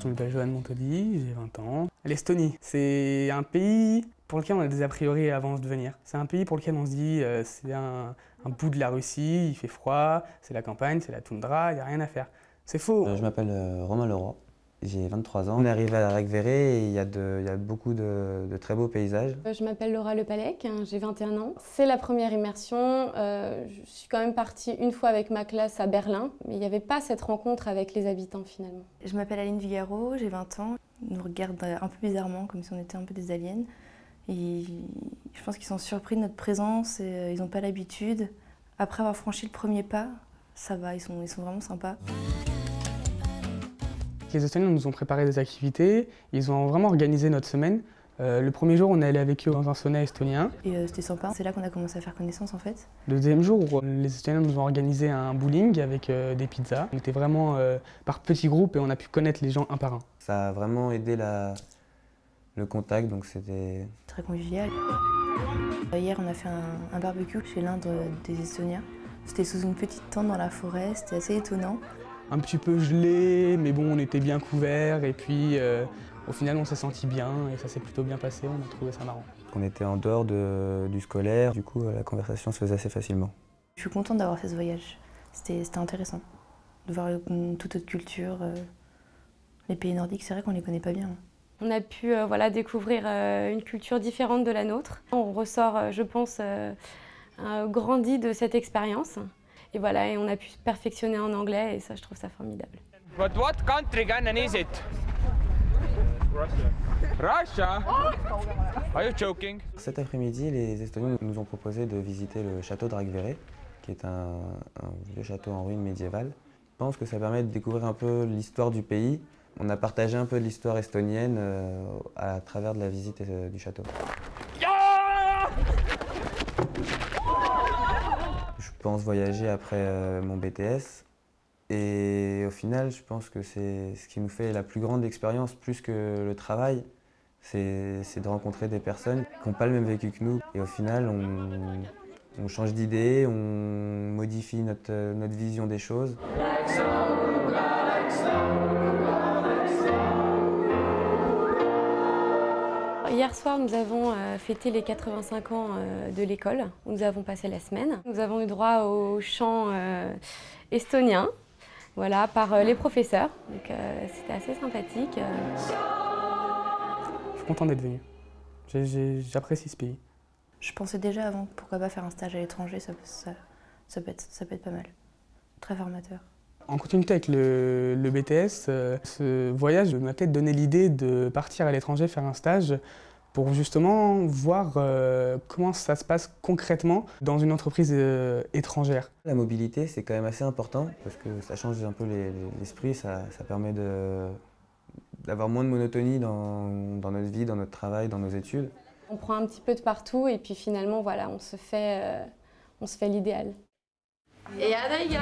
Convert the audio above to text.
Je m'appelle Johan Montoli, j'ai 20 ans. L'Estonie, c'est un pays pour lequel on a des a priori avant de venir. C'est un pays pour lequel on se dit c'est un bout de la Russie, il fait froid, c'est la campagne, c'est la toundra, il n'y a rien à faire. C'est faux. Je m'appelle Romain Leroy, j'ai 23 ans. On est arrivé à Racqueveret et il y a beaucoup de très beaux paysages. Je m'appelle Laura Lepalec, j'ai 21 ans. C'est la première immersion. Je suis quand même partie une fois avec ma classe à Berlin, mais il n'y avait pas cette rencontre avec les habitants finalement. Je m'appelle Aline Vigaro, j'ai 20 ans. Ils nous regardent un peu bizarrement, comme si on était un peu des aliens. Et je pense qu'ils sont surpris de notre présence et ils n'ont pas l'habitude. Après avoir franchi le premier pas, ça va, ils sont vraiment sympas. Les Estoniens nous ont préparé des activités, ils ont vraiment organisé notre semaine. Le premier jour, on est allé avec eux dans un sauna estonien. Et c'était sympa, c'est là qu'on a commencé à faire connaissance en fait. Le deuxième jour, les Estoniens nous ont organisé un bowling avec des pizzas. On était vraiment par petits groupes et on a pu connaître les gens un par un. Ça a vraiment aidé le contact, donc c'était Très convivial. Hier, on a fait un barbecue chez l'un des Estoniens. C'était sous une petite tente dans la forêt, c'était assez étonnant. Un petit peu gelé, mais bon, on était bien couverts et puis au final, on s'est senti bien et ça s'est plutôt bien passé, on a trouvé ça marrant. On était en dehors du scolaire, du coup la conversation se faisait assez facilement. Je suis contente d'avoir fait ce voyage. C'était intéressant de voir toute autre culture. Les pays nordiques, c'est vrai qu'on ne les connaît pas bien. On a pu découvrir une culture différente de la nôtre. On ressort, je pense, grandi de cette expérience. Et voilà, et on a pu se perfectionner en anglais et ça, je trouve ça formidable. But what country Canaan is it? Russia? Are you joking? Cet après-midi, les Estoniens nous ont proposé de visiter le château de Racqueveret, qui est un vieux château en ruine médiévale. Je pense que ça permet de découvrir un peu l'histoire du pays. On a partagé un peu de l'histoire estonienne à travers de la visite du château. Je pense voyager après mon BTS et au final, je pense que c'est ce qui nous fait la plus grande expérience, plus que le travail, c'est de rencontrer des personnes qui n'ont pas le même vécu que nous. Et au final, on change d'idée, on modifie notre vision des choses. Hier soir, nous avons fêté les 85 ans de l'école, où nous avons passé la semaine. Nous avons eu droit au chant estonien, voilà, par les professeurs. Donc c'était assez sympathique. Je suis content d'être venu. J'apprécie ce pays. Je pensais déjà avant, pourquoi pas faire un stage à l'étranger, ça peut être pas mal. Très formateur. En continuité avec le BTS, ce voyage m'a peut-être donné l'idée de partir à l'étranger faire un stage pour justement voir comment ça se passe concrètement dans une entreprise étrangère. La mobilité, c'est quand même assez important parce que ça change un peu l'esprit, ça permet d'avoir moins de monotonie dans notre vie, dans notre travail, dans nos études. On prend un petit peu de partout et puis finalement, voilà, on se fait l'idéal. Et Adaïga.